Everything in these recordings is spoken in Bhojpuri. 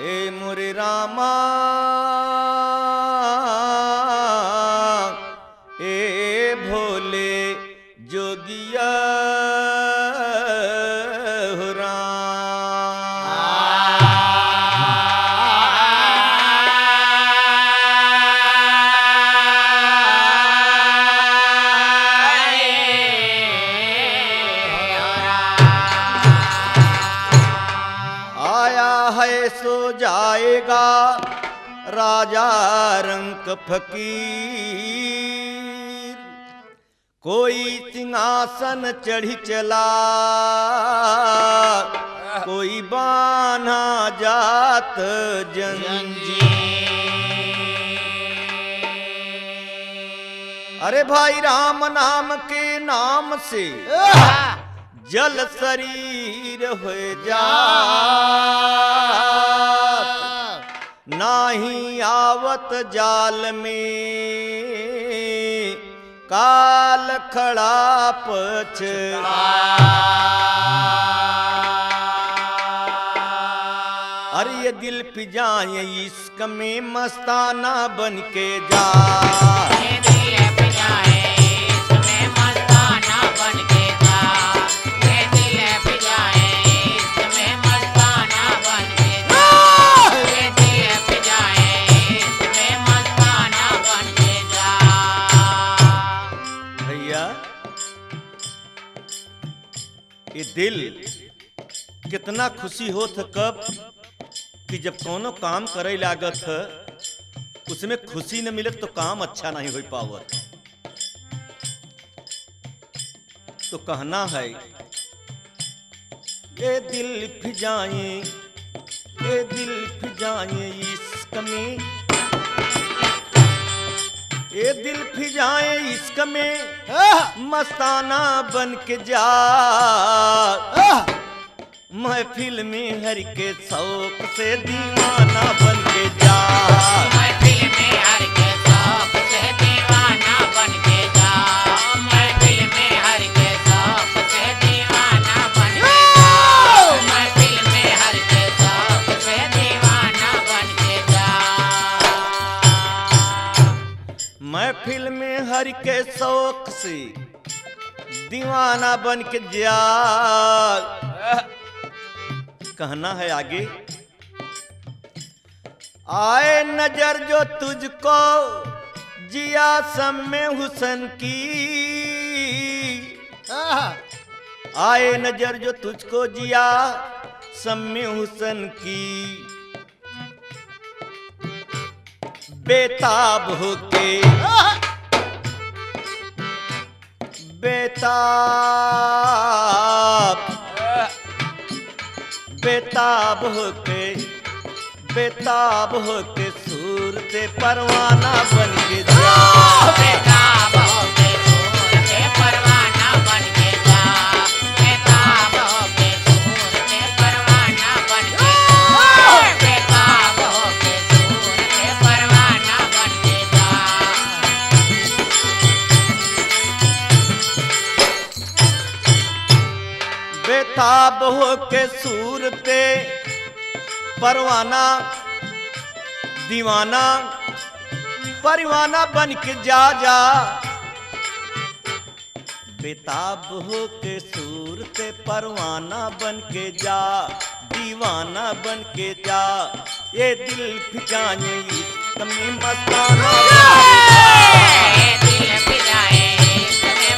ए मोरे रामा ए भोले जोगिया हो आया है सो जाएगा राजा रंक फकीर, कोई सिंहासन चढ़ी चला कोई बाना जात जंजीर। अरे भाई राम नाम के नाम से जल शरीर हो जा नाही आवत जाल में काल खड़ा पछता। अरे ये दिल पिजाए इश्क में मस्ताना बन के जा, ये दिल पिजाए इश्क में मस्ताना बन के जा, ये दिल पिजाए इश्क में मस्ताना बन के जा, ये दिल पिजाए इश्क में मस्ताना बन के जा। भैया ये दिल कितना खुशी होत कब कि जब कोनो काम करे लागत है उसमें खुशी न मिले तो काम अच्छा नहीं हो पावत। तो कहना है ये दिल फिजाए इश्क में, ये दिल फिजाए इश्क में मस्ताना बन के जा, महफिल में हर के शौक से दीवाना बन के जा, महफिल में हर के शौक से दीवाना बन के जा, महफिल में हर के शौक से दीवाना बन के जा, महफिल में हर के शौक से दीवाना बन के जा, महफिल में हर के शौक से दीवाना बन के जा। कहना है आगे, आए नजर जो तुझको जिया सम्मे हुसन की, आए नजर जो तुझको जिया सम्मे हुसन की, बेताब होके बेताब होके सूर से परवाना बन के जा, बेताब होके सूर से परवाना बन के जा, बेताब होके सूर से परवाना बन के जा, बेताब होके सूर से परवाना बन के जा। बेताब होके सूर पे परवाना दीवाना परवाना बन के जा जा, बेताब हो के सूर से परवाना बन के जा, दीवाना बन के जा, ये दिल फिजाए इश्क में मस्ताना बन के जा, ये दिल फिजाए इश्क में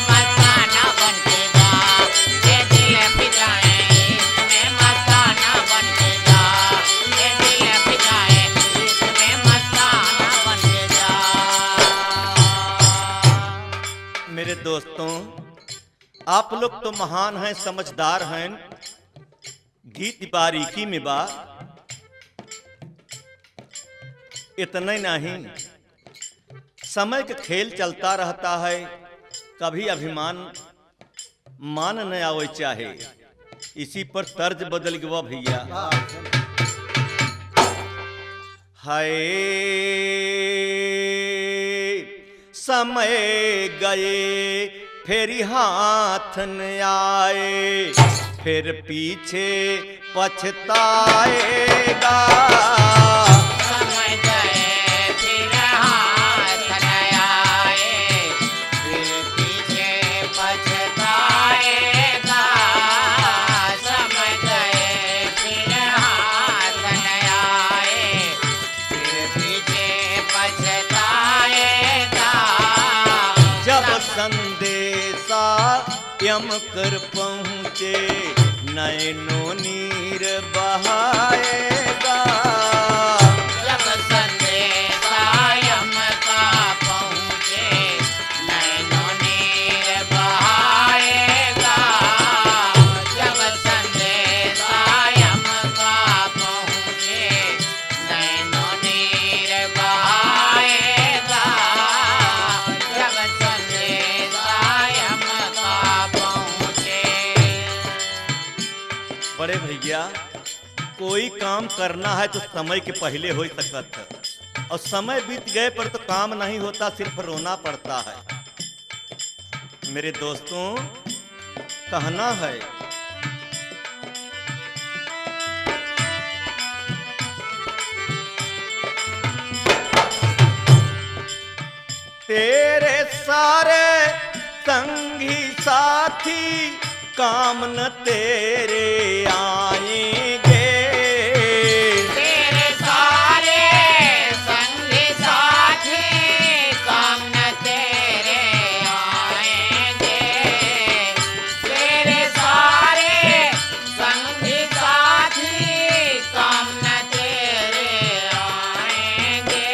मस्ताना बन के जा, ये दिल फिजाए इश्क में मस्ताना बन के जा। मेरे दोस्तों, आप लोग तो महान हैं, समझदार हैं, गीत बारीकी में बा, इतना नहीं समय का खेल चलता रहता है, कभी अभिमान मान न आवे चाहे, इसी पर तर्ज बदल गया भैया। हाय समय गए फिर हाथ न आए, फिर पीछे पछताएगा। यम कर पहुँचे नैनो नीर बहाएगा। जब संदेशा यम का पहुँचे नैनो नीर बहाएगा। जब संदेशा यम का पहुँचे नैनो नीर बहाएगा। जब संदेशा यम का पहुँचे। बड़े भैया, कोई काम करना है तो समय के पहले हो सकत है, और समय बीत गए पर तो काम नहीं होता, सिर्फ रोना पड़ता है। मेरे दोस्तों, कहना है तेरे सारे संगी साथी काम न तेरे आएंगे। तेरे सारे संगी साथी काम न तेरे आएंगे। तेरे सारे संगी साथी काम न तेरे आएंगे।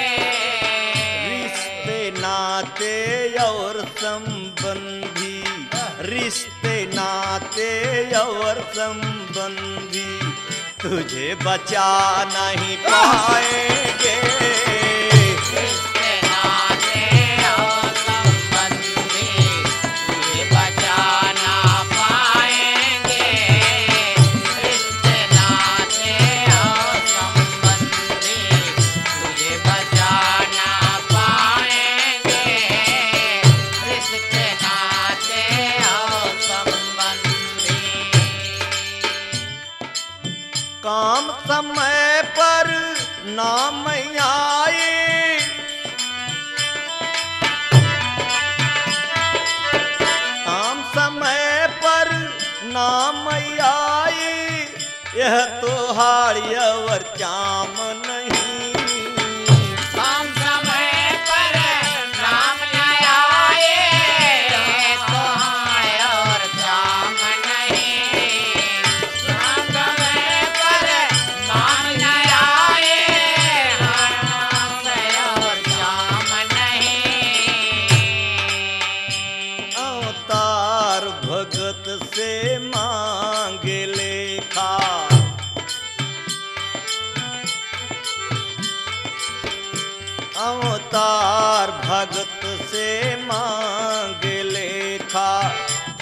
रिश्ते नाते और संबंधी, रिश्ते नाते और संबंधी तुझे बचा नहीं पाएंगे। रिश्ते नाते और संबंधी तुझे बचा ना पाएंगे। रिश्ते नाते और संबंधी तुझे बचा ना पाएंगे। रिश्ते नाते और संबंधी। काम समय पर नाम आए, काम समय पर नाम आए, यह तो हाड़ी और चाम नहीं। हम समय पर नाम न आए तो हाय और काम नहीं। हम समय पर नाम न आए और काम नहीं। अवतार भगत से मांगे लेखा, अवतार भगत से मांगे लेखा,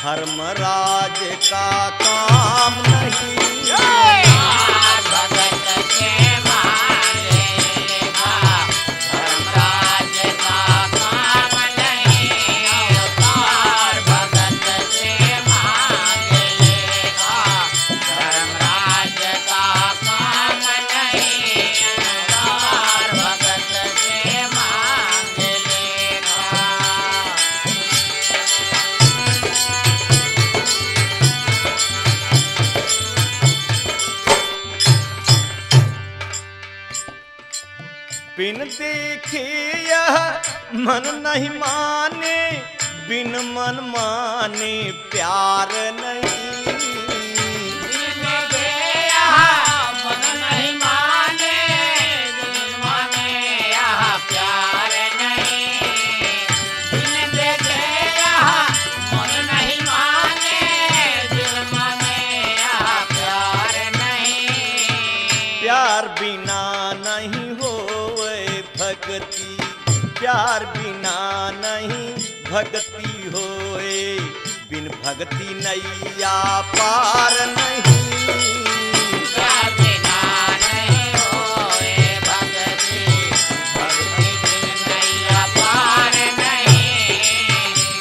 धर्मराज का काम नहीं। भगत से मांगे लेखा, धर्मराज का काम नहीं। अवतार भगत से मांगे लेखा, धर्मराज का काम नहीं। अवतार भगत से मांगे लेखा। बिन देखे यह मन नहीं माने, बिन मन माने प्यार नहीं। मन नहीं माने, दिल माने यहाँ प्यार नहीं। दिल देखे यहाँ मन नहीं माने, दिल माने यहाँ प्यार नहीं। प्यार बिना नहीं होए भक्ति, प्यार बिना नहीं भक्ति होए, बिन भक्ति नैया पार नहीं। प्यार बिना नहीं होए भक्ति, भक्ति बिन नैया पार नहीं।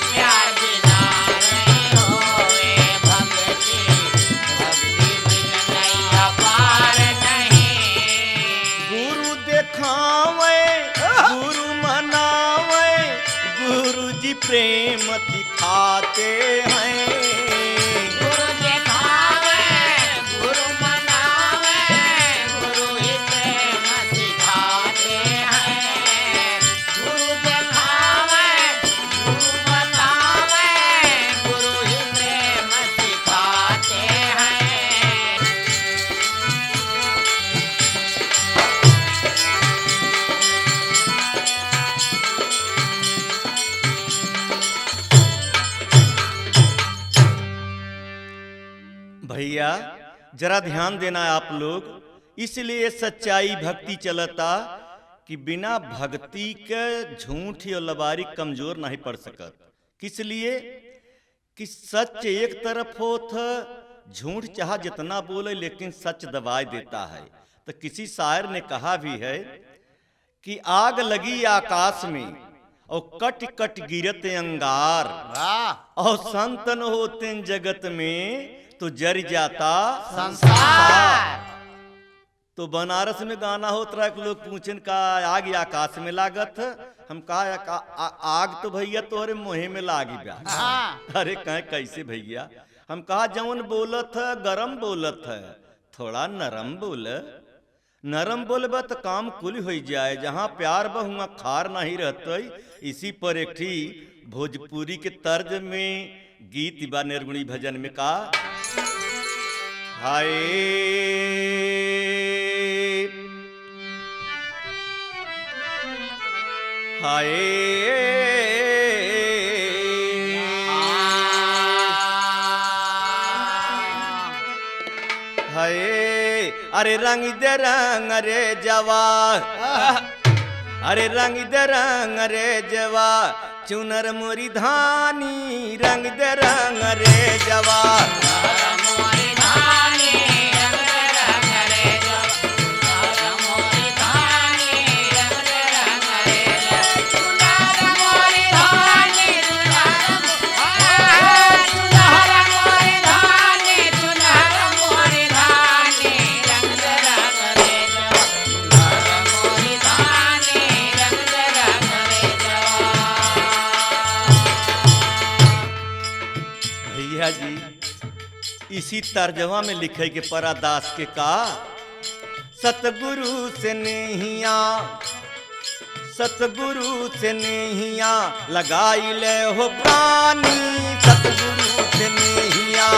प्यार बिना नहीं होए भक्ति, भक्ति बिन नैया पार नहीं। गुरु देखावे, गुरु मनावे, गुरु जी प्रेम दिखाते हैं। गुरु दिखावे, गुरु मनावे, गुरु ही प्रेम सिखाते हैं। गुरु दिखावे, गुरु मनावे, गुरु ही प्रेम जरा ध्यान देना है आप लोग, इसलिए सच्चाई भक्ति चलता कि बिना भक्ति के झूठ और लबारी कमजोर नहीं पड़ सकत। किस लिए कि सच एक तरफ होत, झूठ चाह जितना बोले लेकिन सच दबाए देता है। तो किसी शायर ने कहा भी है कि आग लगी आकाश में और कट कट गिरत अंगार, वाह और संत न होते जगत में तो जर जाता संसार। तो बनारस में गाना होता है कि लोग पूछन का आग आकाश में लागत। हम कहा आग तो भैया तोहरे मुँह में लागी बा। हाँ अरे कहे कैसे भैया? हम कहा जवन बोलत है गरम बोलत है, थोड़ा नरम बोल। नरम बोलबा तो काम कुल हो जाए, जहाँ प्यार बहुआ खार नहीं रहते। इसी पर एक ठी भोजपुरी के तर्ज में गीत बा निर्गुणी भजन में का, हाय हाय हाय अरे रंग दे रंग रे जवा, अरे रंग दे रंग रे जवा, चुनर मोरी धानी रंग दे रंग रे जवा। भैया जी इसी तर्जमा में लिखे के परादास के का, सतगुरु से नहिया, सतगुरु से नहिया लगाई ले हो प्राणी, सतगुरु से नहिया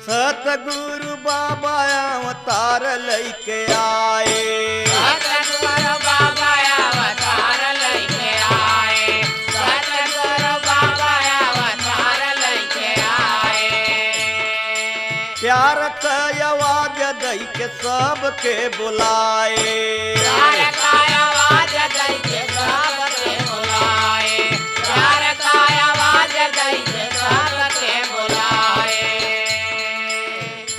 सतगुरु बाबा अवतार लैके आए, सतगुरु बाबा अवतार लैके आए, सतगुरु बाबा अवतार लैके आए। प्यार का आवाज दई के सबके बुलाए, प्यार का आवाज दई के सबके बुलाए, प्यार का आवाज दई के सबके बुलाए।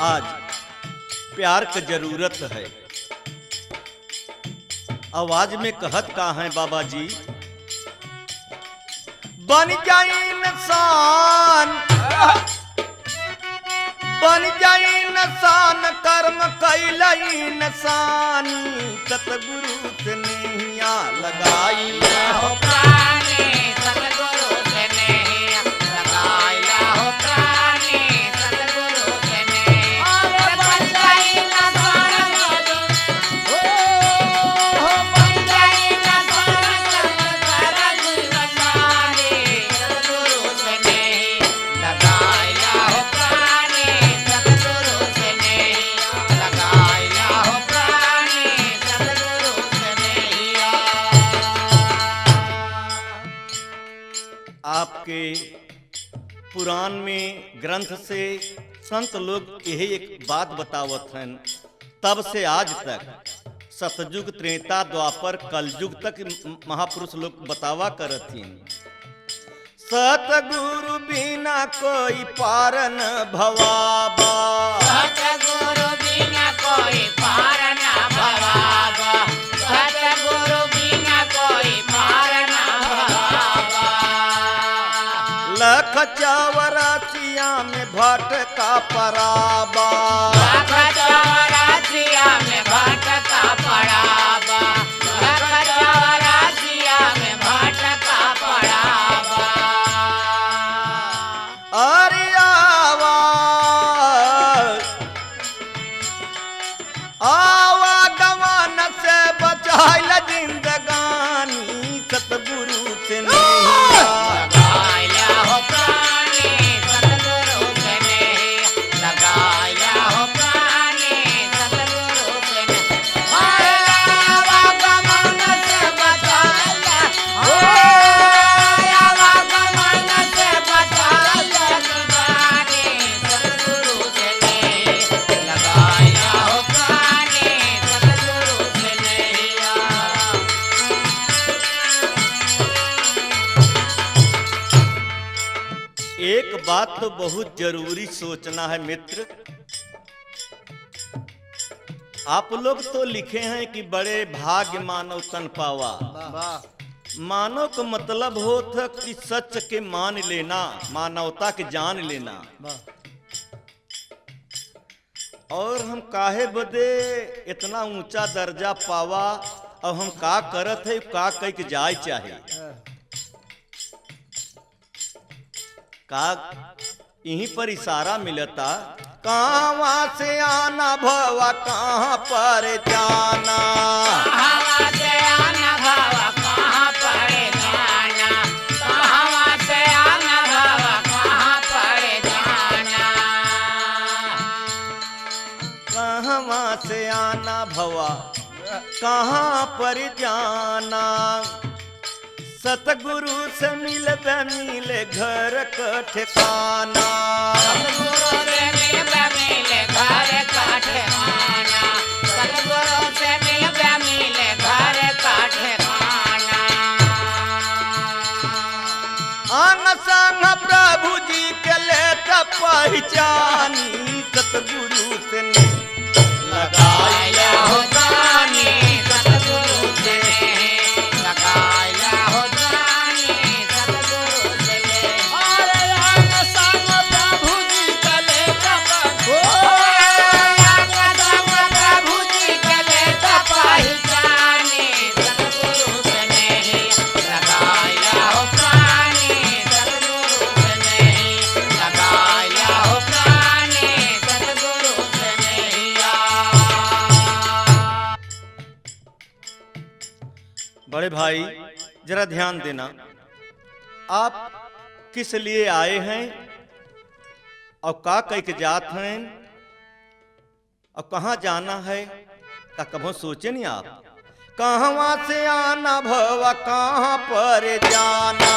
आज प्यार की जरूरत है। आवाज में कहत का है बाबा जी, बन जाई इंसान, बन जाई इंसान कर्म कैलई इंसानी, सतगुरु से नहिया लगाई हो प्राणी, सतगुरु से नहिया लगाई हो प्राणी, सतगुरु से नहिया। अरे बन जाई इंसान हो बन जाई इंसान कर जीवनानी, सतगुरु से नहिया लगाई हो प्राणी, सतगुरु से नहिया लगाई हो प्राणी, सतगुरु से नहिया। आपके पुराण में ग्रंथ से संत लोग यही एक बात बतावत हैं। तब से आज तक सतयुग त्रेता द्वापर कलयुग तक महापुरुष लोग बतावा करथिन, सतगुरु बिना कोई पार न भवाबा, सतगुरु बिना कोई पार न भवाबा, सतगुरु बिना कोई पार न भवाबा। लख चौरासिया में भटका पराबा, लख चौरासिया में भटका पड़ाबा, लख चौरासिया में भटका पड़ाबा। अरे आवा से नैया। लगाया हो प्राणी सतगुरु से नैया, लगाया हो प्राणी सतगुरु से नैया। माया आवागमन से बचाया, आवागमन से बचाया दीवाने सतगुरु से नैया, लगाया हो प्राणी सतगुरु से नैया। एक बात तो बहुत जरूरी सोचना है मित्र। आप लोग तो लिखे हैं कि बड़े भाग्य मानव तन पावा। मानव का मतलब होता कि सच के मान लेना, मानवता के जान लेना। और हम काहे बदे इतना ऊंचा दर्जा पावा और हम का करत है का कह के जाए चाहे का यहीं पर इशारा मिलता। कहाँ से आना भवा कहाँ पर जाना, कहाँ से आना भवा कहाँ पर जाना, कहाँ से आना भवा कहाँ पर जाना। कहाँ से आना भवा कहाँ पर जाना। सतगुरु से मिले घर का ठिकाना। सतगुरु से मिले घर का ठिकाना, सतगुरु से मिले घर का ठिकाना। आन संग प्रभु जी के लेता पहचानी। सतगुरु से लगाया हो प्राणी सतगुरु से लगाया हो प्राणी सतगुरु से। अरे आन संग प्रभु जी चले हो, आन संग प्रभु जी चले पहचाने सतगुरु से लगाया हो प्राणी सतगुरु से लगाया हो प्राणी सतगुरु से नैया। बड़े भाई जरा ध्यान देना। आप किस लिए आए हैं और का कह के जात हैं और कहाँ जाना है का कभो सोचे नहीं आप। कहाँ से आना भवा कहाँ पर जाना।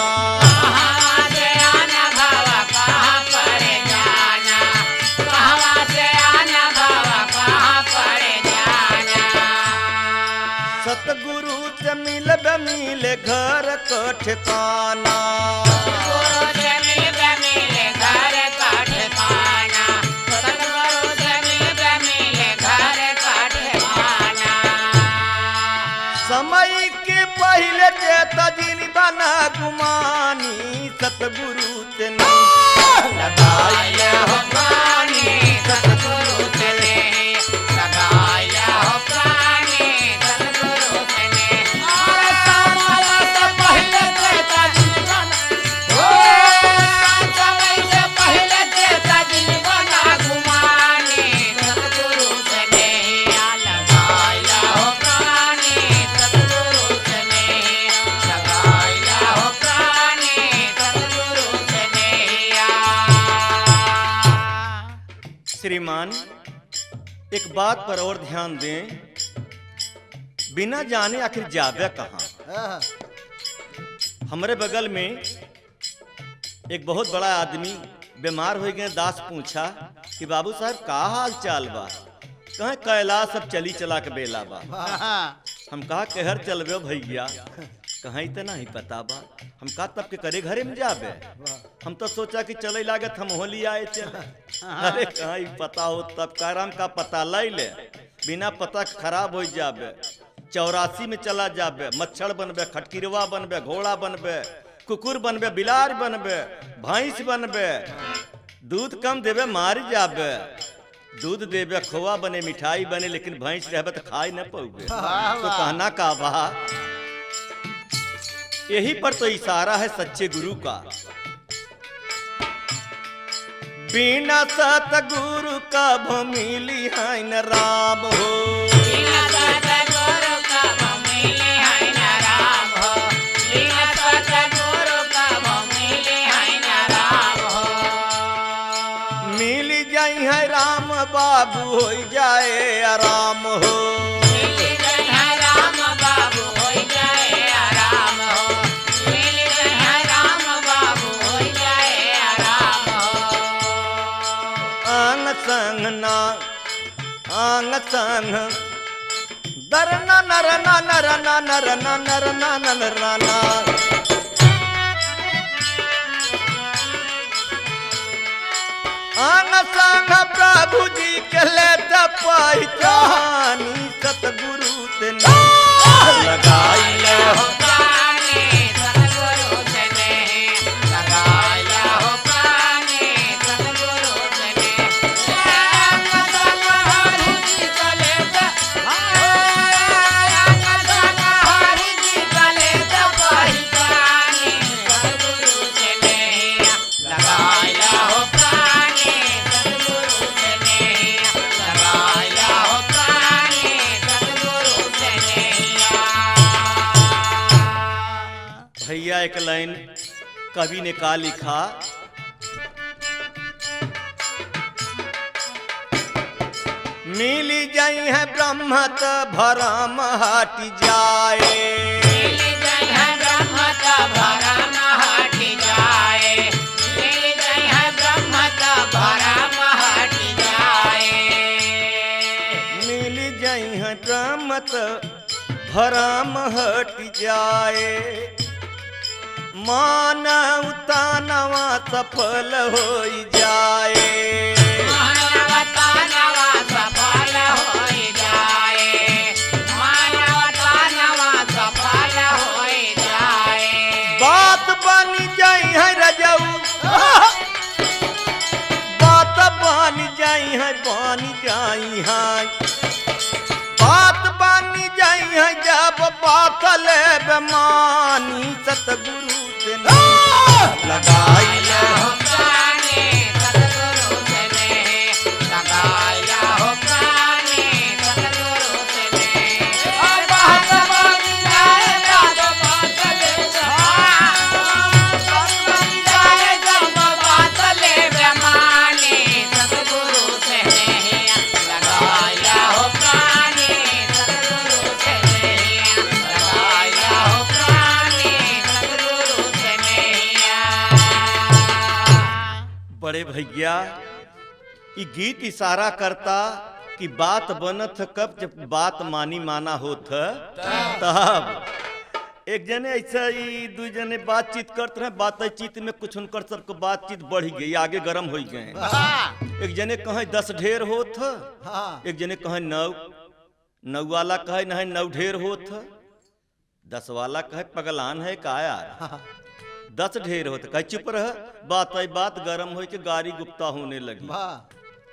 कहाँ से आना भवा कहाँ पर जाना, कहाँ से आना भवा कहाँ पर जाना। सतगुरु से मिले घर का ठिकाना। सतगुरु से मिले घर का ठिकाना, सतगुरु से मिले घर का ठिकाना। समय के पहले चेता जिन बना गुमानी। सतगुरु से लगाया हो प्राणी सतगुरु से लगाया हो प्राणी सतगुरु से। और समय से पहले चेता जीवन, ओ समय से पहले चेता जीवन गुमानी सतगुरु से लगाया हो प्राणी सतगुरु से लगाया हो प्राणी सतगुरु से। श्रीमान एक बात पर और ध्यान दें। बिना जाने आखिर जावे कहाँ। हमारे बगल में एक बहुत बड़ा आदमी बीमार हो गए। दास पूछा कि बाबू साहब का हाल चाल बा। कहे कैलाश सब चली चला के बेला बा। हम कहा कहर चलबे भैया। कहीं तो नहीं पता बा। हम कहा तब के करे घरे में जाबे। हम तो सोचा कि चले लागत हम होली आए चले। अरे कहीं पता हो तब काराम का पता लै ले। बिना पता खराब हो जाबे। 84 में चला जाबे। मच्छर बनबे, खटकिरवा बनबे, घोड़ा बनबे, कुकुर बनबे, बिलार बनबे, भैंस बनबे। दूध कम देवे मार जाबे। दूध देवे खोआ बने, मिठाई बने, लेकिन भैंस रहबे तो खाई न पाओगे। तो कहना का बा। यही पर तो इशारा है सच्चे गुरु का। बिना सतगुरु का मिली है न राम हो। बिना सतगुरु का मिली है न राम हो। बिना बाबू हो जाए आराम हो। मिल गए हैं राम बाबू हो जाए आराम हो। मिल गए हैं राम बाबू हो जाए आराम हो। आंग संग ना आंग संग दरना नरना नरना नरना नरना नरना आंग संग प्रभु जी के लेते पहचानी सतगुरु ते लगाई ले हो प्राणी सतगुरु से नेह लगाया हो प्राणी सतगुरु से नेह। अंग संग हरि जी चले अंग संग हरि जी चले पहचानी सतगुरु से नेह लगाया हो प्राणी सतगुरु से नेह लगाया हो प्राणी सतगुरु से नेह। भैया एक लाइन कवि ने का लिखा, मिली जाई है ब्रह्म त भरम हट जाए। मिल गए हैं ब्रह्म का भरम हट जाए। मिल गए हैं ब्रह्म का भरम हट जाए। मिली जाई है ब्रह्म त भरम हट जाए। मानवता नवा सफल हो जाए। मानवता नवा सफल हो जाए। मानवता नवा सफल हो जाए। बात बन जाई है रजऊ, बात बन जाई है बात बन जाई है जब बात ले बेमानी सतगुरु से लगाई ले हो प्राणी सतगुरु से नेह लगाया हो प्राणी सतगुरु से नेह। और बात बन जाएगा तो बात ले बन जाए जब बात ले बेमानी सतगुरु से नेह लगाया हो प्राणी सतगुरु से नेह लगाया हो प्राणी सतगुरु से नेह। बड़े भैया ये गीत इशारा करता कि बात बनत कब जब बात मानी माना होत तब। एक जने ऐसा ही दू जने बातचीत करते रहे, बातचीत में कुछ उनकर सबको बातचीत बढ़ गई, आगे गर्म हो गए। एक जने कहे 10 ढेर होत, एक जने कहे 9, 9 वाला कहे नहीं 9 ढेर होत, 10 वाला कहे पगलान है का यार 10 ढेर होत, कहे चुप रह। बात गर्म हो के गाड़ी गुप्ता होने लगी।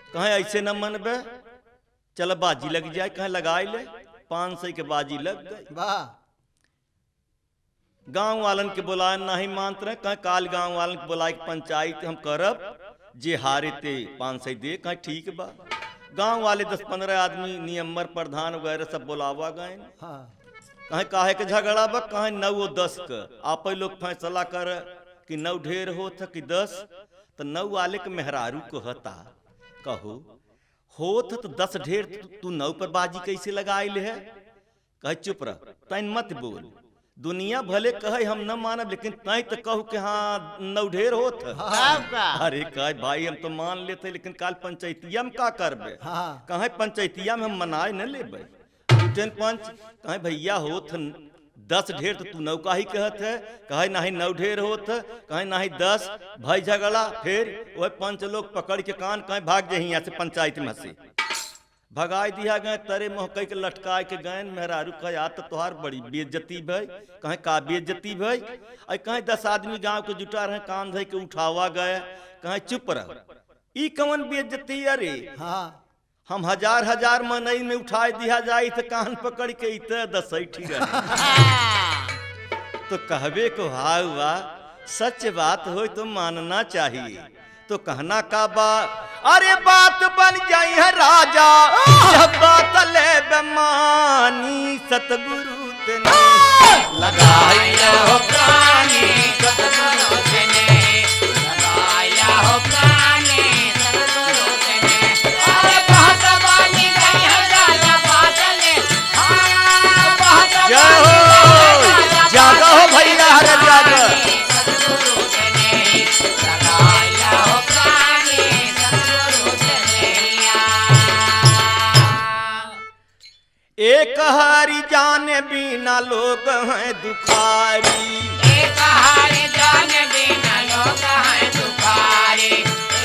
कहे ऐसे न मनबे, चल बाजी लग जाए, कहे लगाई ले। 500 के बाजी लग गई। गांव वालन के बुलाए नहीं मानते रहे, कहे काल गांव वालन के बुलाए पंचायत हम करब, जे हारे ते 500 दे। कहे ठीक बा। गांव वाले 10-15 आदमी नियमर प्रधान वगैरह सब बुलावा गए। कहे काहे के झगड़ा बा, कहे 9 और 10 का आप लोग फैसला कर कि 9 ढेर होत कि 10। तो 9 वाले के मेहरारू को हता कहो होत तो 10 ढेर, तू 9 पर बाजी कैसे लगाई ले है। कहे चुप रह, तैन मत बोल। दुनिया भले कहे हम न मानब, लेकिन तय तो कहू कि हाँ 9 ढेर होत। अरे कहे भाई हम तो मान लेते, लेकिन काल पंचायतिया में का करबे। कहे पंचायतिया में हम मनाए न लेबे। पंच कहे भैया होत 10 ढेर तो तू 9 का ही कहत है। कहे नहीं 9 ढेर होत, कहे नहीं 10। भाई झगड़ा, फिर वह पंच लोग पकड़ के कान कहे भाग जाए यहाँ से पंचायत में से। भगाई दिया गए, तरे मोहकई के लटकाए के गए। मेहरारू कहे आ तो तोहार बड़ी बेइज्जती भाई। कहे का बेइज्जती भाई। और कहे 10 आदमी गांव के जुटा रहे, कान धई के उठावा गए। कहे चुप रह, ई कौन बेइज्जती। अरे हम 1000 मनई में उठाए दिया जाए तो कान पकड़ के इत 10 ठीक तो कहबे को हुआ सच बात हो तो मानना चाहिए। तो कहना का बा, अरे बात बन जाई है राजा जब बात ले बेमानी सतगुरु तेने लगाया हो प्राणी सतगुरु से नेह लगाया हो प्राणी सतगुरु से नेह। जाने बिना लोग हैं दुखारी। एक हारे जाने बिना लोग हैं दुखारी,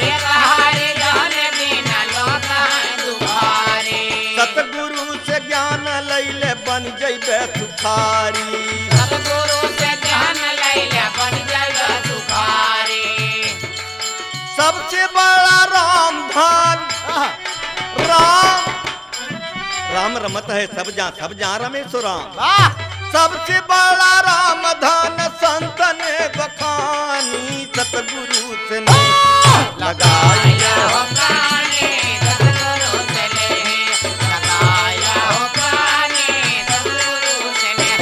एक हारे जाने बिना लोग हैं दुखारी। सतगुरु से ज्ञान लैले बन जैबे सुखारी। सतगुरु से ज्ञान लैले बन जैबे सुखारी। सबसे बड़ा राम धन राम राम रमत है सब जहाँ रमेश राम। सबसे बड़ा राम धन संतन बखानी, सतगुरु से लगाया हो प्राणी, सतगुरु से ले लगाया हो प्राणी, सतगुरु से ले।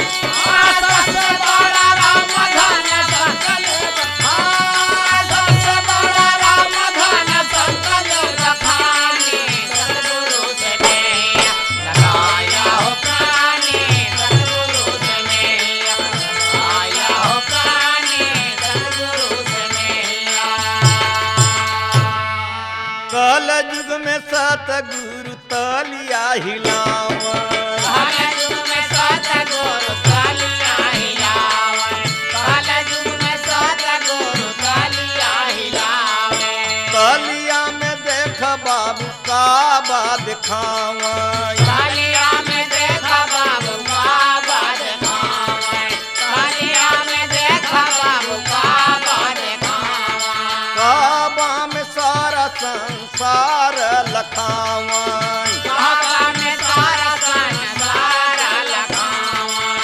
सबसे बड़ा राम धन संतन बखानी, सबसे बड़ा राम धन संतन बखानी, सतगुरु से ले लगाया हो प्राणी, सतगुरु से ले लगाया हो प्राणी, सतगुरु से ले। कल युग में सतगुरु तलिया हिलावन। काल युग में सतगुरु तलिया हिलावन, काल युग में सतगुरु तलिया हिलावन। तलिया में देख बाबू का बाद खावन। कालिया में देखा बाबू बाबा दिखावन, कालिया में देखा बाबू बाबा दिखावन। काबा में सारा संसार लखावन। काबा में सारा संसार लखावन,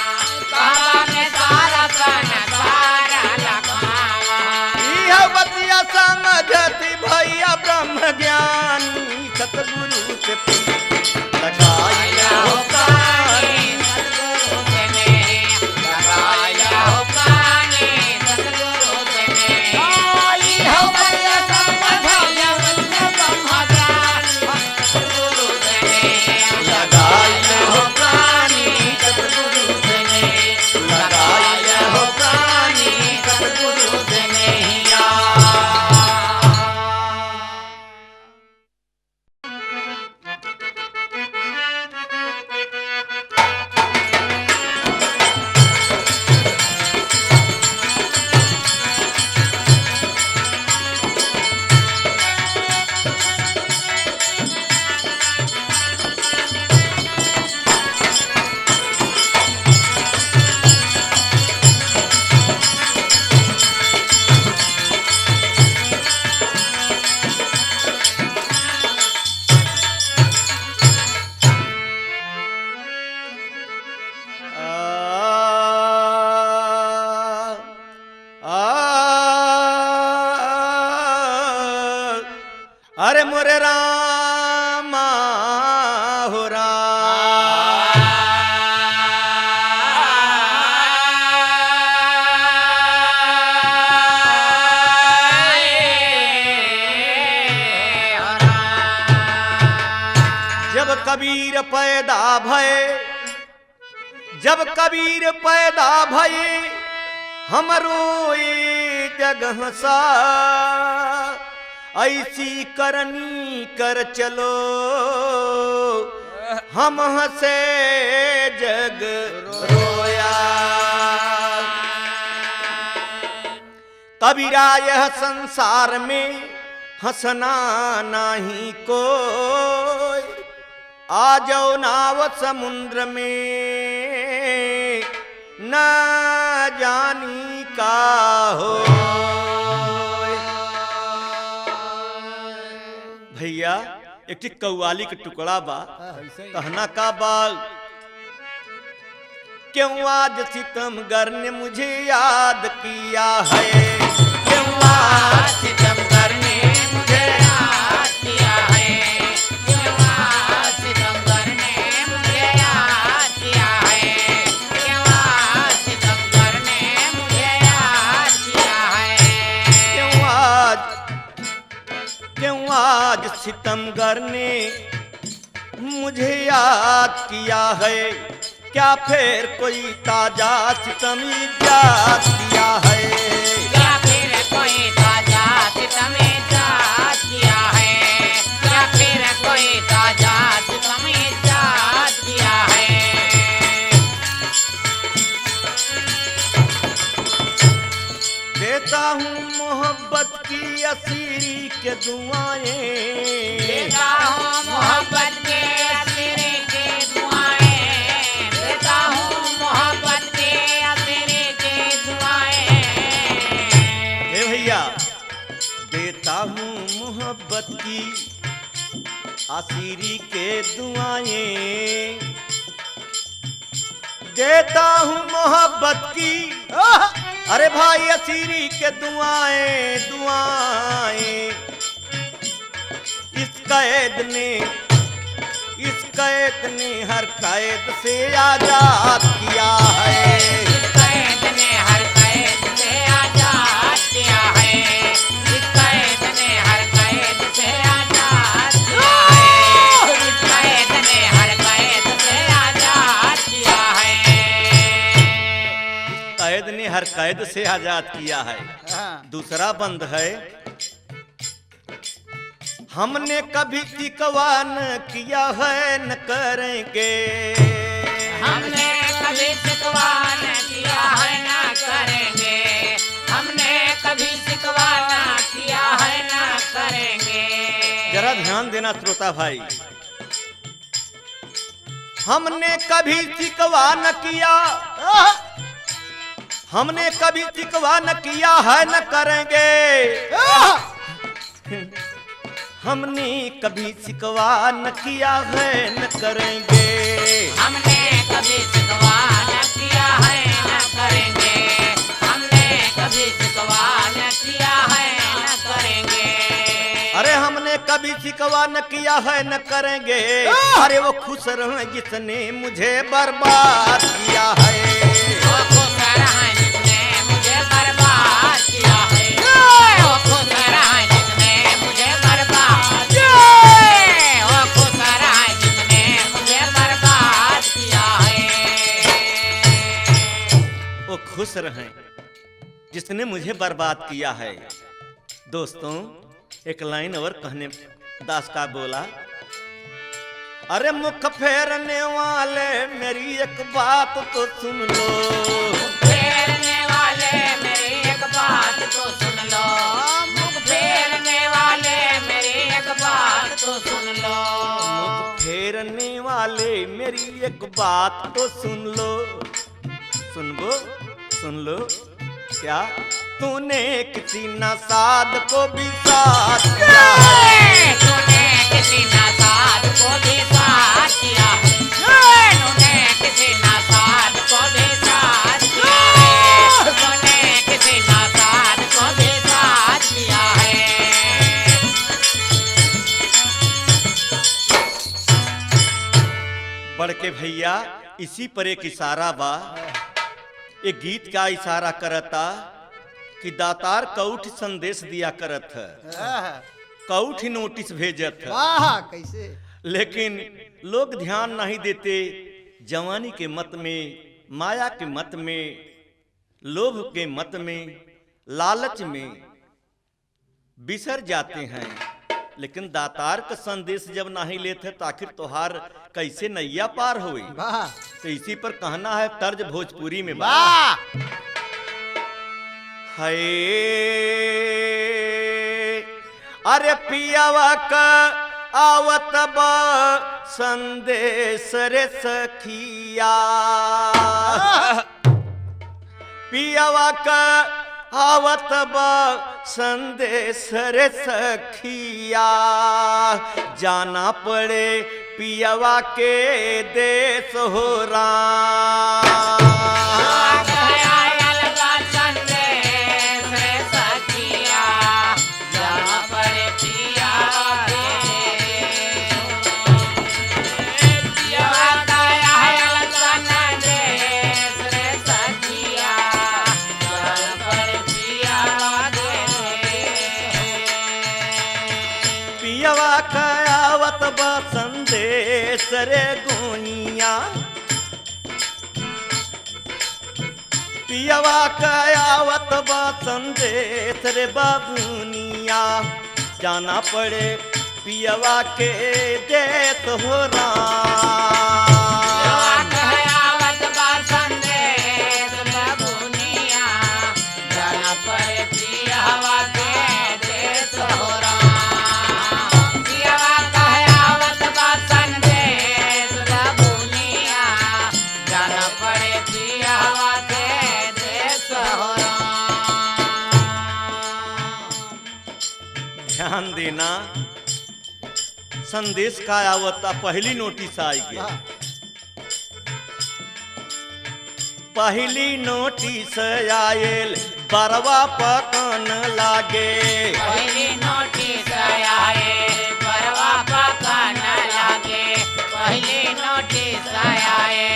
काबा में सारा संसार लखावन। यह बतिया समझती भैया ब्रह्म ज्ञानी, सतगुरु से लगाया हो हो प्राणी, सतगुरु से ले लगाया हो प्राणी, सतगुरु से ले। आई हो भैया समझाया वल्लभ ब्रह्मज्ञानी, सतगुरु से ले लगाया हो प्राणी, सतगुरु से लगाया हो प्राणी, सतगुरु से नैया। अरे मोरे रामा हो जब कबीर पैदा भय, जब कबीर पैदा भय हमरो ये जगह सा, ऐसी करनी कर चलो हम हंसे जग रोया। कबीरा यह संसार में हंसना नहीं कोई, आ जाओ नाव समुद्र में न जानी का हो। भैया एक ठे कव्वाली के टुकड़ा बा, कहना का बाल। क्यों आज सितमगर ने मुझे याद किया है, क्यों आज सितमगर ने मुझे याद किया है, क्यों आज सितमगर ने मुझे याद किया है, क्यों आज सितमगर ने मुझे याद किया है। क्यों आज सितमगर ने मुझे याद किया है, क्या फिर कोई ताजा सितम याद किया है, क्या फिर कोई ताजा सितम याद किया है, क्या फिर कोई ताजा सितम याद किया है। देता हूँ मोहब्बत की असीरी के दुआएं, देता हूँ मोहब्बत के असीरे के दुआएं, देता हूँ मोहब्बत के असीरे के दुआएं। हे भैया, देता हूँ मोहब्बत की असीरी के दुआएं, देता हूँ मोहब्बत की अरे भाई असीरी के दुआएं दुआएं। इस कैद ने हर कैद से आजाद किया है, इस कैद ने हर कैद से आजाद किया है, इस कैद ने हर कैद से आजाद किया है, इस कैद ने हर कैद से आजाद किया है। कैद ने हर कैद से आजाद किया है। दूसरा बंद है, हमने कभी शिकवा न किया है न करेंगे, हमने कभी शिकवा न किया है न करेंगे, हमने कभी शिकवा न किया है न करेंगे। जरा ध्यान देना श्रोता भाई, हमने कभी शिकवा न किया, हमने कभी शिकवा न किया है न करेंगे, हमने कभी शिकवा न किया है न करेंगे, हमने कभी शिकवा न किया है न करेंगे, हमने कभी शिकवा न किया है न करेंगे। अरे हमने कभी शिकवा न किया है न करेंगे, अरे वो खुश रहे जिसने मुझे बर्बाद किया है, वो खुश रहे जिसने मुझे बर्बाद किया है, वो खुश रहे जिसने मुझे बर्बाद किया है, वो खुश रहे जिसने मुझे बर्बाद किया है। वो खुश रहे जिसने मुझे बर्बाद किया है। दोस्तों एक लाइन और कहने दास का बोला, अरे मुख फेरने वाले मेरी एक बात तो सुन लो, फेरने वाले मेरी एक बात तो सुन लो, मुख फेरने वाले मेरी एक बात तो सुन लो, मुख फेरने वाले मेरी एक बात तो सुन लो, सुन लो क्या तूने किसी नासाद को भी साथ किया है, तूने किसी नासाद को भी साथ किया है, तूने किसी नासाद को भी साथ किया है, तूने किसी नासाद को भी साथ किया है। बढ़ के भैया इसी पर एक इशारा बा, एक गीत का इशारा करता कि दातार कौठ संदेश दिया करत है, कौठ नोटिस भेजत है, कैसे लेकिन लोग ध्यान नहीं देते, जवानी के मत में, माया के मत में, लोभ के मत में, लालच में बिसर जाते हैं। लेकिन दातार का संदेश जब नहीं लेते तो आखिर तोहार कैसे नैया पार हुई। तो इसी पर कहना है तर्ज भोजपुरी में है, अरे पियावा का आवत बा संदेश रे सखिया, पियावा का आवत बा संदेश रे सखिया, जाना पड़े पियावा के देश हो राम। पियवा कयावत बा संदेश रे गोनिया, पियवा कयावत बा संदेश रे बाबुनिया, जाना पड़े पियवा के देश हो राम। संदेश बाबुनिया, जाना पड़े ध्यान देना। संदेश का आवता पहली नोटिस आई गया। पहली नोटिस आयल बरवा पकन लागे। पहली नोटिस आए परवा पकन लागे। पहली नोटिस आए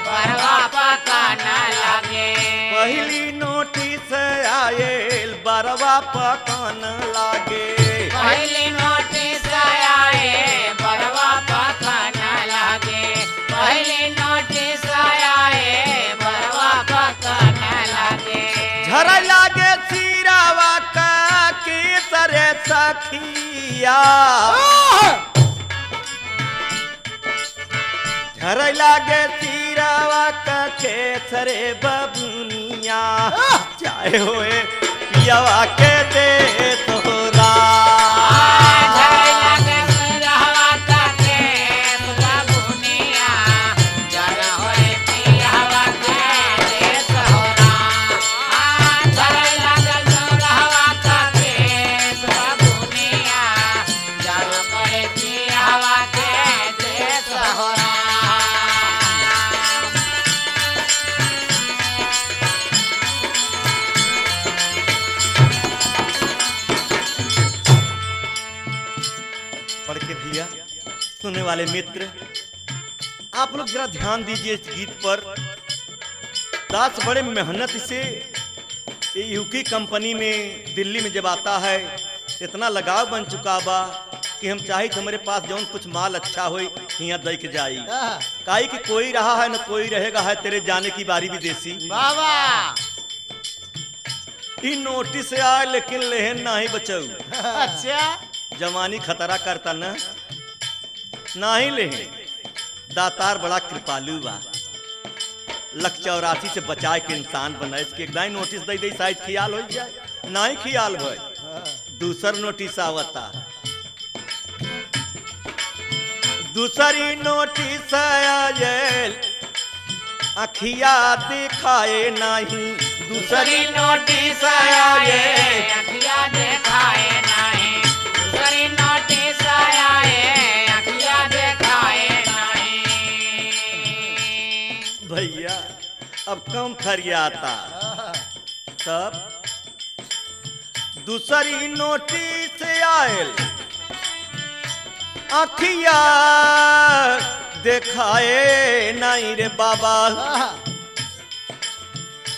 परवा पकन लागे। पहली नोटिस आयल बरवा पकन लागे। पहली नोटिस आए परवा पकन लागे। पहली नोटिस आए परवा पकन लागे। झर लागे सिरावा का केसरे सखिया। झर लागे सिरावा का केसरे बबुनिया। चाहे होए पियावा के दे तोरा। पढ़ के भैया सुनने वाले मित्र, आप लोग जरा ध्यान दीजिए इस गीत पर। दास बड़े मेहनत से यूकी कंपनी में दिल्ली में जब आता है, इतना लगाव बन चुका बा कि हम चाहे तो हमारे पास जौन कुछ माल अच्छा हो यहाँ दे के जाई। काई कि कोई रहा है न कोई रहेगा है, तेरे जाने की बारी विदेशी। बाबा ई नोटिस आए लेकिन लेहन नहीं बचाऊ। अच्छा जवानी खतरा करता न नहीं लेहन। दातार बड़ा कृपालु बा। लख 84 से बचाए के इंसान बना। इसके एक दाई नोटिस दे दे शायद ख्याल हो जाए, नहीं ख्याल भाई। दूसर नोटिस आवता। दूसरी नोटिस आयल अखिया दिखाए नहीं। दूसरी नोटिस आए अखिया दिखाए नहीं। दूसरी नोटिस आए अखिया दिखाए नहीं। भैया अब कम फरियाता। तब दूसरी नोटिस आयल अखिया दिखाए नहीं रे बाबा।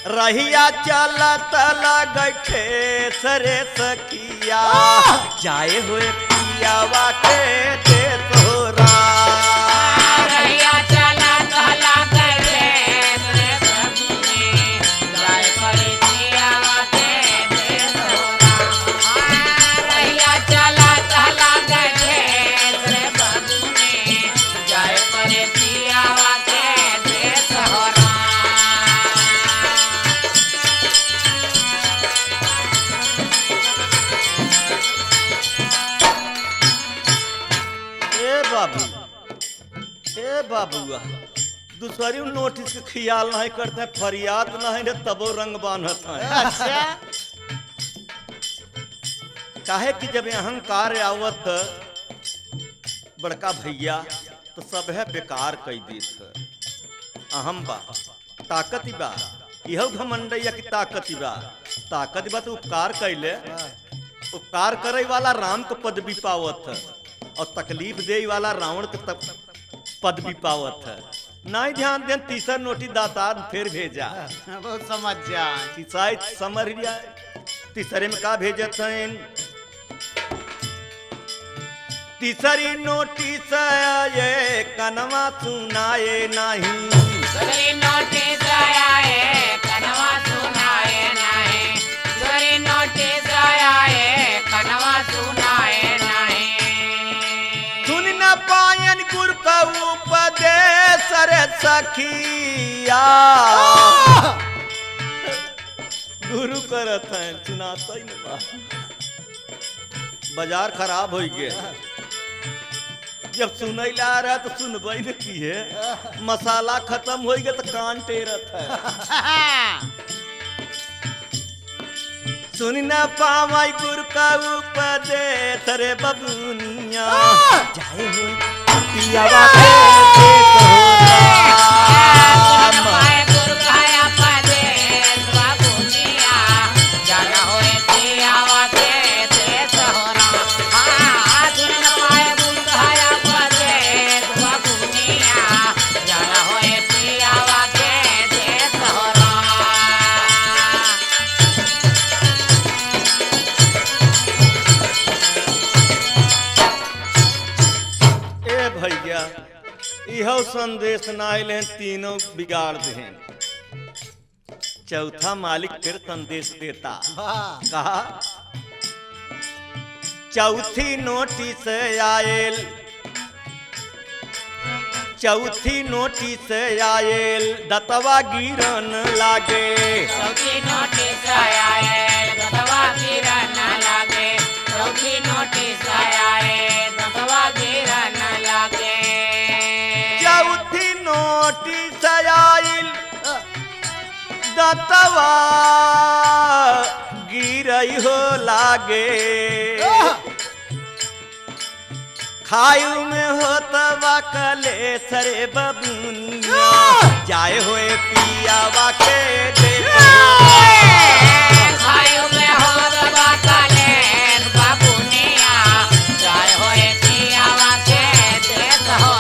रहिया चलत लगठे सरे सखिया। जाए हुए पियावा के दे तोरा। रहिया चला कहला करे रे सखी। जाए परी पियावा के दे तोरा। रहिया चला कहला करे रे सखी। जाए परी पियावा के दे तोरा। ए बाबुआ दूसरी नोटिस के ख्याल नहीं करते हैं, फरियाद नहीं रे तबो रंग बांधत है। अच्छा काहे कि जब अहंकार आवत बड़का भैया तो सब है बेकार कई देत। अहम बा ताकत बा, यह घमंडैया की ताकत बा। ताकत बा तो उपकार कैले, उपकार करे वाला राम को पदवी पावत है और तकलीफ दे वाला रावण के पदवी पावत है। नहीं ध्यान दें तीसरा नोटिस दातार फिर भेजा। बहुत समझ जाए। कि शायद समझ जाए। तीसरे में का भेजत हैं? तीसरी नोटिस आए कनवा सुनाए नहीं। दूसरी नोटिस आए कनवा सुनाए नहीं। दूसरी नोटिस आए कनवा सुनाए नहीं। सुन न पायन गुर का उपदेश रे सखिया। गुरु करत हैं सुनाता ही नहीं बा। बाजार खराब हो गया। जब सुनई ला रहा तो सुनबे न की है। मसाला खत्म हो गया तो कान टेरत है। सुन न पावाई गुरु का उपदेश रे बबुनिया जाए हो पियावा के देश हो राम। भैया इहो संदेश ना आइल हैं, तीनों बिगाड़ दे। चौथा मालिक फिर संदेश देता, कहा चौथी नोटिस आयल, चौथी नोटिस आयल दतवा गिरन लागे, चौथी नोटिस आयल दतवा गिरन लागे, चौथी नोटिस आयल दतवा गिरन लागे, चौथी नोटिस आयल दतवा गिरई हो लागे, खायु में होतवा कले सरे बबुनिया जाए होए पियावा के देखो, खायु में होतवा कले बबुनिया जाए होए पियावा के देखो,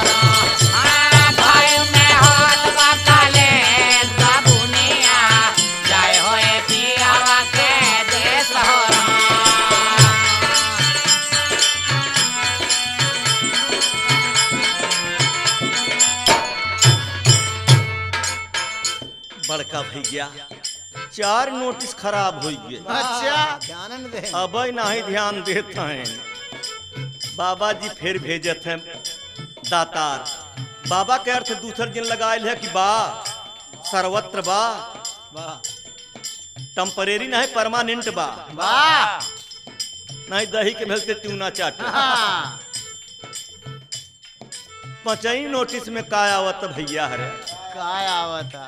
खायु में होतवा कले बबुनिया जाए होए पियावा के देखो। बड़का भैया 4 नोटिस खराब हो गए। अच्छा ध्यान दे। अब नहीं ध्यान देते हैं। बाबा जी फिर भेजत हैं दातार। बाबा के अर्थ दूसर दिन लगायल है कि बा सर्वत्र बा, टेम्परेरी नहीं परमानेंट बा, वाह नहीं दही के भेलते त्यूना चाट। हाँ। 5 नोटिस में का आवत भैया हरे, काय आवता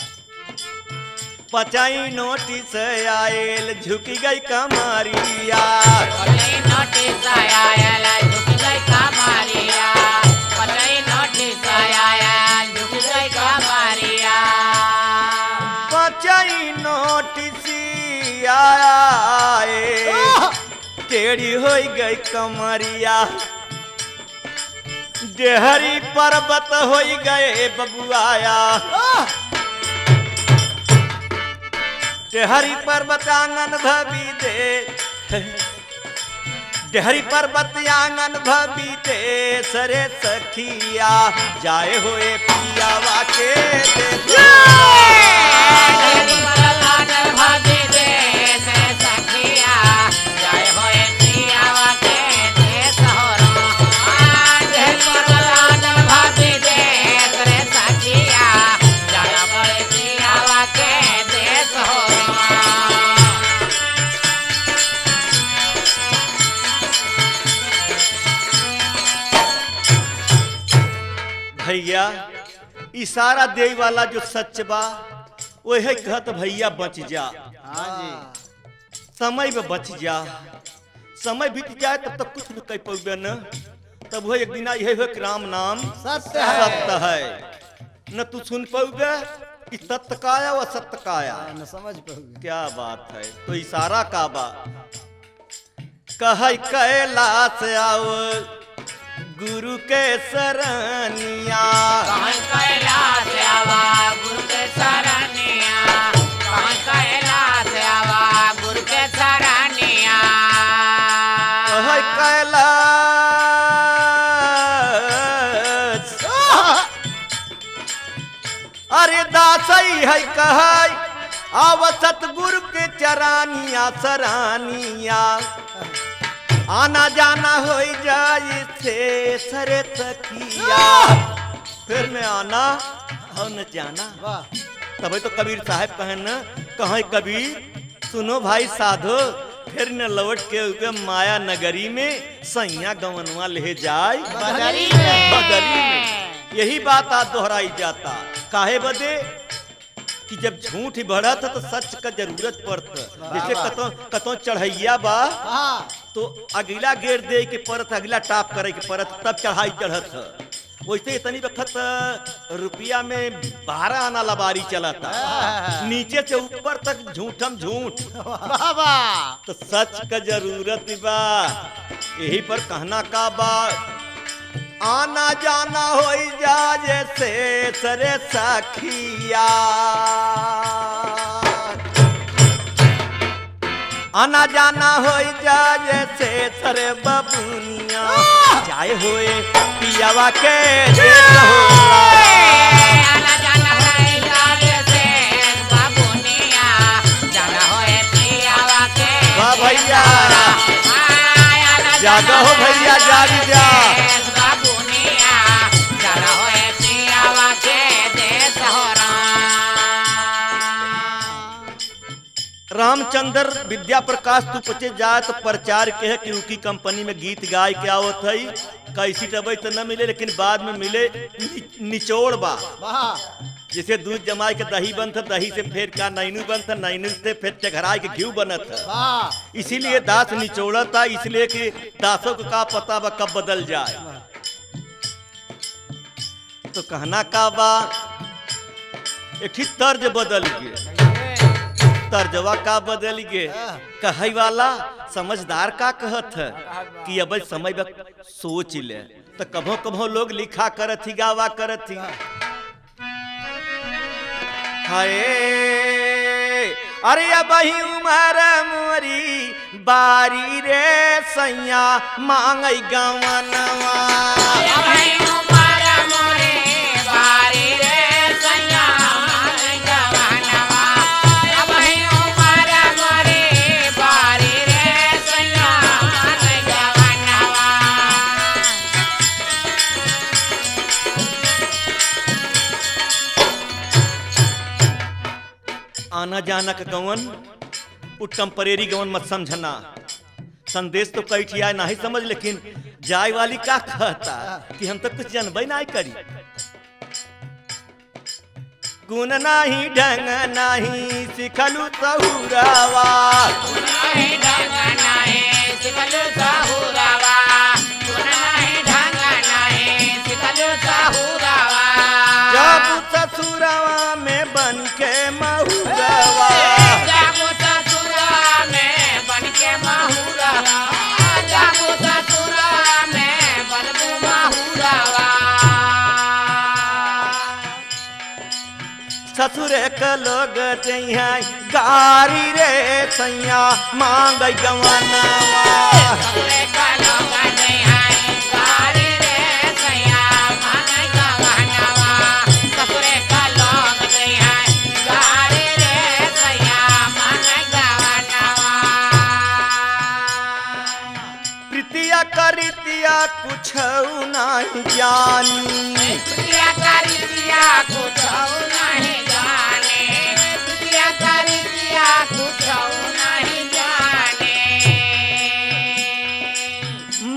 5 नोटिस आयल झुकी गई कमरिया, पलई नोटिस आयल झुक गई कमरिया, पलई नोटिस आयल झुक गई कमरिया, 5 नोटिस आयल टेढ़ी हो गई कमरिया, डेहरी पर्वत हो गए बबुआया, डेहरी पर्वत आंगन भवी दे, डेहरी पर्वत आंगन भवी दे सरे सखिया जाए होए पियावा के देखो, भाभी दे से सखिया जाए होए पियावा के देश हो, भाभी दे से सखिया जाए होए पियावा के देश हो। भैया इशारा दे वाला जो सच बा वही कहत भैया बच जा, हाँ जी समय में बच जा, समय बीत जाए तब तक कुछ न कह पाओगे न, तब वो एक दिन यही हो कि राम नाम सत्य है। सत्य है, न तू सुन पाओगे कि सत्य का आया व सत्य का आया, न समझ पाओगे। क्या बात है। तो इशारा का बा कह कैलाश आओ गुरु के सरनिया, कहाँ कैलाश आवा गुरु के सरनिया, कहाँ कैलाश आवा गुरु के सरनिया, कह कैलाश अरे दासई है कह आव सतगुरु के चरानिया सरानिया, आना जाना हो जाए से सरे सखिया, फिर न आना और न जाना। वाह तभी तो कबीर साहब कहन कहे कबीर सुनो भाई साधो, फिर न लौट के उके माया नगरी में सैया गवनवा ले जाए बदरी में। बदरी में। यही बात आज दोहराई जाता काहे बदे कि जब झूठ ही बढ़त तो सच का जरूरत पड़त। जैसे कतो चढ़ैया बा हाँ तो अगला गेर दे के परत, अगला टाप करे के परत, तब चढ़ाई चढ़त है। वैसे इतनी वक्त रुपया में 12 आना लबारी चला था, नीचे से ऊपर तक झूठम झूठ। बाबा तो सच का जरूरत बा, यही पर कहना का बा, आना जाना हो जा जैसे सरे सखिया, आना जाना हो जा जैसे सरे बबुनिया, चाहे होए पियावा के देत होला। आना जाना है जाने से बाबुनिया, जाना होए पियावा के वाह भैया, आना जागो हो भैया, जाग जा। बाबुनिया, जाना होए पियावा के देश हो रामचंद्र विद्या प्रकाश तू पचे जाए तो प्रचार के है कि उनकी कंपनी में गीत गाय के आवत है। कैसी टबई तो न मिले, लेकिन बाद में मिले निचोड़ बा। जैसे दूध जमाए के दही बनता, दही से फिर का नैनू बनता, नैनू से फिर चघराए के घी बनत है। इसीलिए दास निचोड़ता, इसलिए कि दासों को का पता बा कब बदल जाए। तो कहना का बा, एक ही तर्ज बदल गए, तर्जवा का बदल गए। कहे वाला समझदार का कहत है कि अब समय सोच ले, तो कभो कभो लोग लिखा करत ही, गावा करत ही। हाय अरे अब ही उमर मोरी बारी रे सैया, मांगई गवनवा। आना जाना का गवन उ टेम्परेरी गवन मत समझना। संदेश तो कई ठिया नहीं समझ, लेकिन जाय वाली का कहता कि हम तो कुछ जानबे नहीं करी। गुण नहीं ढंग नहीं सिखलू सहुरावा, जब ससुरावा में बन के महुरावा, ससुरे के लोग जइहा गारी रे सैया, मांग गवनवा। प्रीतिया करितिया कुछ नहीं जानी,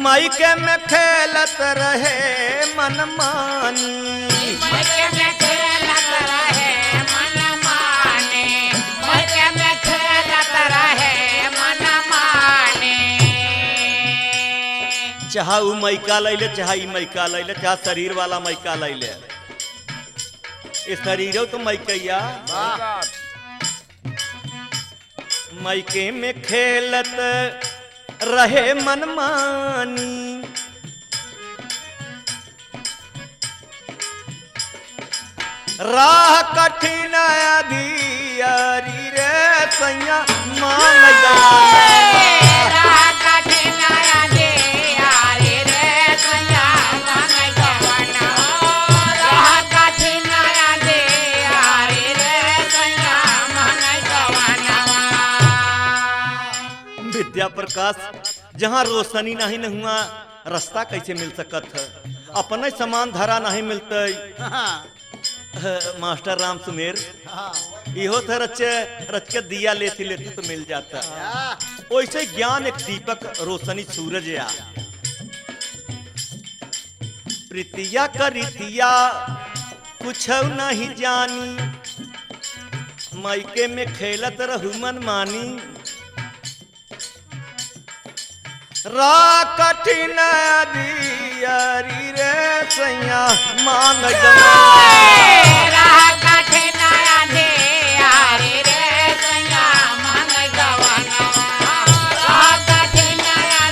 मायके में खेलत रहे मनमानी, चाहे उ मैका लैले, चाहे ई मैका लैले, चाहे शरीर वाला मैका लैले, ये शरीरों तो मैकैया। मैके में खेलत रहे मनमानी, राह कठिन अधियारी रे सैया, मांग गवनवा। विद्या प्रकाश जहाँ रोशनी नहीं न हुआ, रास्ता कैसे मिल सकत है? अपने समान धरा नहीं मिलते। मास्टर राम सुमेर इहो था रच के दिया लेती लेती तो मिल जाता। वैसे ज्ञान एक दीपक रोशनी सूरज या प्रीतिया करितिया कुछ नहीं जानी, मायके में खेलत रहू मन मानी रा कठिन दियारी रे सैया मांग जमा राह कठिन दियारी रे सैया मांग जवानवा राह कठिन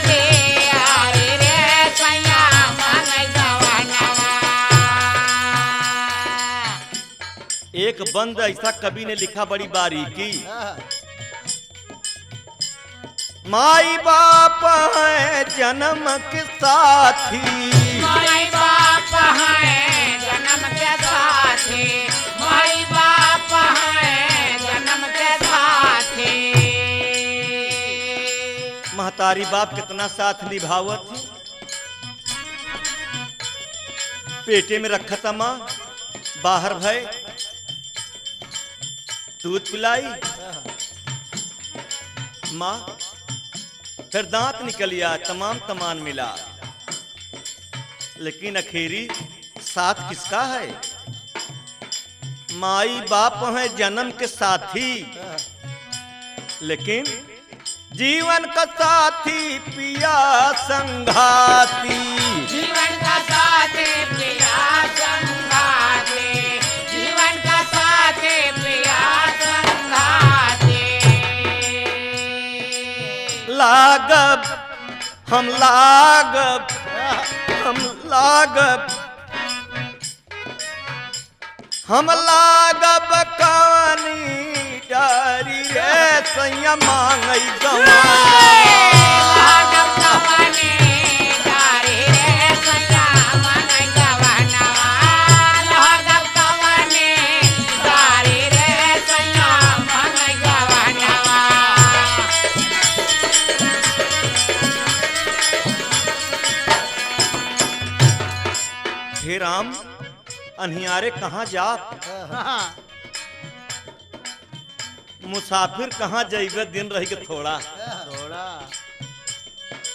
दियारी रे सैया मांग जवानवा। एक बंद ऐसा कवि ने लिखा बड़ी बारीकी माई बाप है जन्म के साथी माई बाप है जन्म के साथी माई बाप है जन्म के साथी। महतारी बाप कितना साथ निभावत पेटे में रखत माँ बाहर भय दूध पिलाई माँ फिर दांत निकलिया तमाम मिला लेकिन अखेरी साथ किसका है माई बाप है जन्म के साथी लेकिन जीवन का साथी पिया संघाती जीवन का साथी पिया संघाती जीवन का साथी पिया संघाती। लागब हम लागब हम लागब हम लागब कवनी डारी रे सैया मांगई गवा लागब कवनी डारी रे सैया मांगई गवानवा लागब कवनी डारी रे सैया मांगई गवानवा। हे राम अनहियारे कहाँ जात मुसाफिर कहाँ जाइबे दिन रही के थोड़ा थोड़ा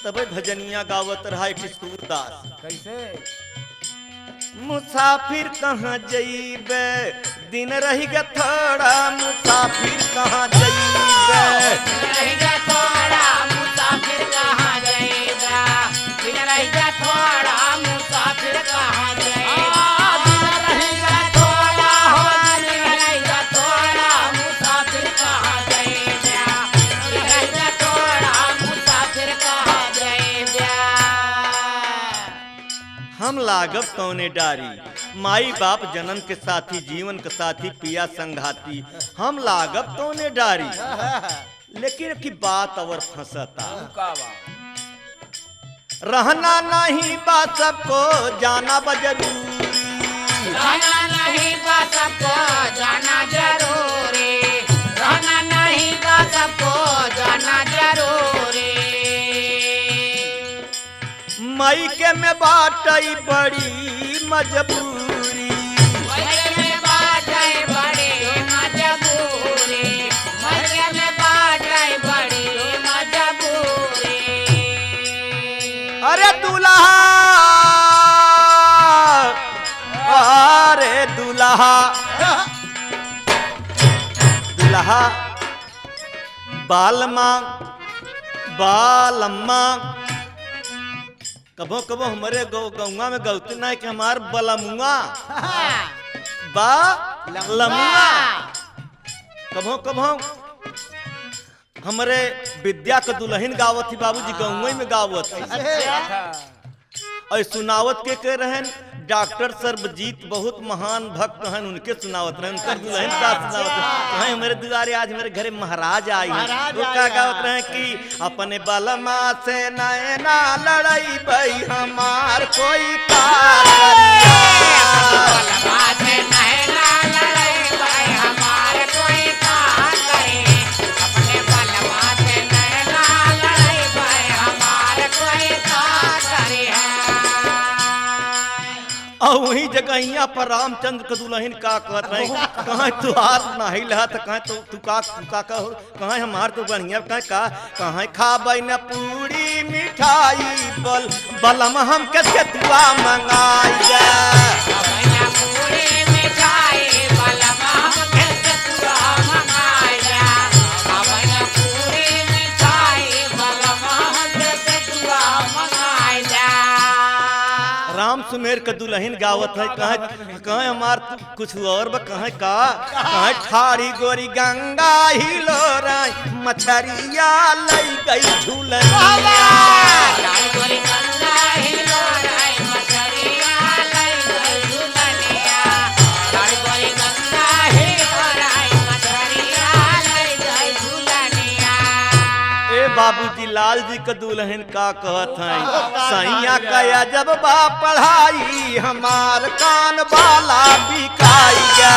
तबे भजनिया गावत रहा एक सूरदास कैसे मुसाफिर कहाँ जाइबे दिन रही के थोड़ा मुसाफिर कहाँ जाइबे रहेगा थोड़ा मुसाफिर कहाँ जाएगा बिन रहेगा थोड़ा मुसाफिर कहाँ जाएगा रहेगा थोड़ा हो बिन रहेगा थोड़ा मुसाफिर कहाँ जाएगा बिन रहेगा थोड़ा मुसाफिर कहाँ जाएगा। हम लागब कौने डारी माई बाप जन्म के साथी जीवन के साथी पिया संघाती हम लागब कौने डारी लेकिन की बात और फंसता रहना नहीं बा सबको जाना बजरूरी रहना नहीं बा सबको जाना जरूरी रहना नहीं बा सबको जाना जरूरी। मई के में बाटई बड़ी मजबूरी मजे में बाटे बड़ी मजबूरी मजे में बाटे बड़ी मजबूरी। अरे दूल्हा अरे दूल्हा दूल्हा बालमा बालम्मा कबो कबो हमारे गौवा में गलती ना है कि हमार बलमुआ बा लमुआ कबो कबो हमारे विद्या के दुल्हन गावत थी बाबूजी गौवा में गावत थी और सुनावत के कह रहन डॉक्टर सर्वजीत बहुत महान भक्त हैं उनके सुनावत रहे उनका दुल्हन का सुनावत रहे हमारे दुआरे आज मेरे घरे महाराज आई हैं वो क्या गावत रहे कि अपने बलमा से नैना लड़ाई भाई हमार कोई बलवा से नैना लड़ाई भाई हमार कोई का करे अपने बलवा से नैना लड़ाई भाई हमार कोई का करे। और वही जगहिया पर रामचंद्र के दुल्हन का कहत रहे कहाँ तू हाथ नहीं लहा तो कहाँ तू का कहाँ हमार तो बढ़िया कहाँ खाबै न पूरी मिठाई बलम हम के सेतुआ मंगाई पूरी मिठाई बलवा हम के सेतुआ मंगाई सुमेर के दुल्हन गावत है कहाँ हमार कुछ और बा कहाँ का कहाँ ठाड़ी गोरी गंगा हिलो राय मछरिया लई गई झूलनिया ठाड़ी गोरी गंगा हिलो राय मछरिया लई गई झूलनिया ठाड़ी गोरी गंगा हिलो राय मछरिया लई गई झूलनिया। ए बाबूजी लाल जी के दुल्हन का कहत है सैया कया जब बा पढ़ाई हमार कान वाला बिकाई गया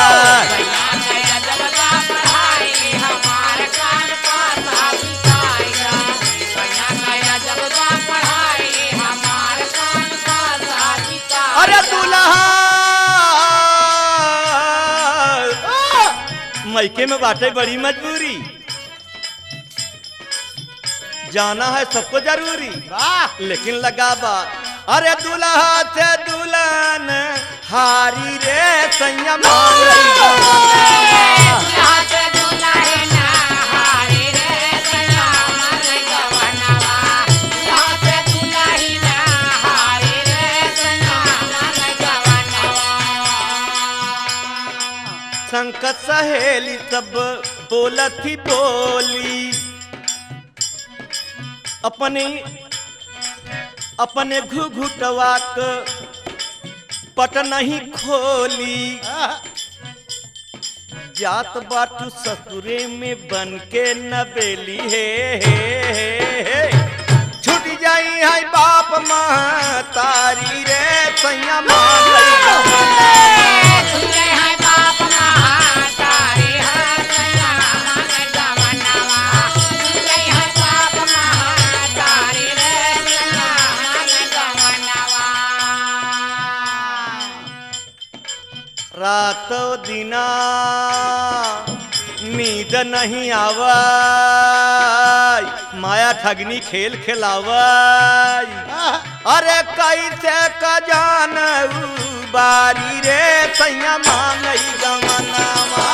सैया कया जब बा पढ़ाई हमार कान वाला बिकाई गया सैया कया जब बा पढ़ाई हमार कान वाला बिकाई। अरे दूल्हा मैके में बाटे बड़ी मजबूरी जाना है सबको जरूरी वाह लेकिन लगा बा अरे दूल्हा से दुल्हन हारी रे सैया मान रही दूल्हा से दुल्हन हारी रे सैया मान गवनवा दूल्हा से दुल्हन हारी रे सैया मान गवनवा। संकट सहेली सब बोलत ही बोली अपने घुघुटवा के पट नहीं खोली जात बाटू ससुरे में बन के नबेली हे छूट जाई है बाप महतारी रे सैया मान सुने है बाप महातारी है सैया मान गवनवा सुने है बाप महातारी रे सैया मान गवनवा। रातो दिना नींद नहीं आवै माया ठगनी खेल खेलावै अरे कैसे का जान बारी रे सैया मांगई गमनवा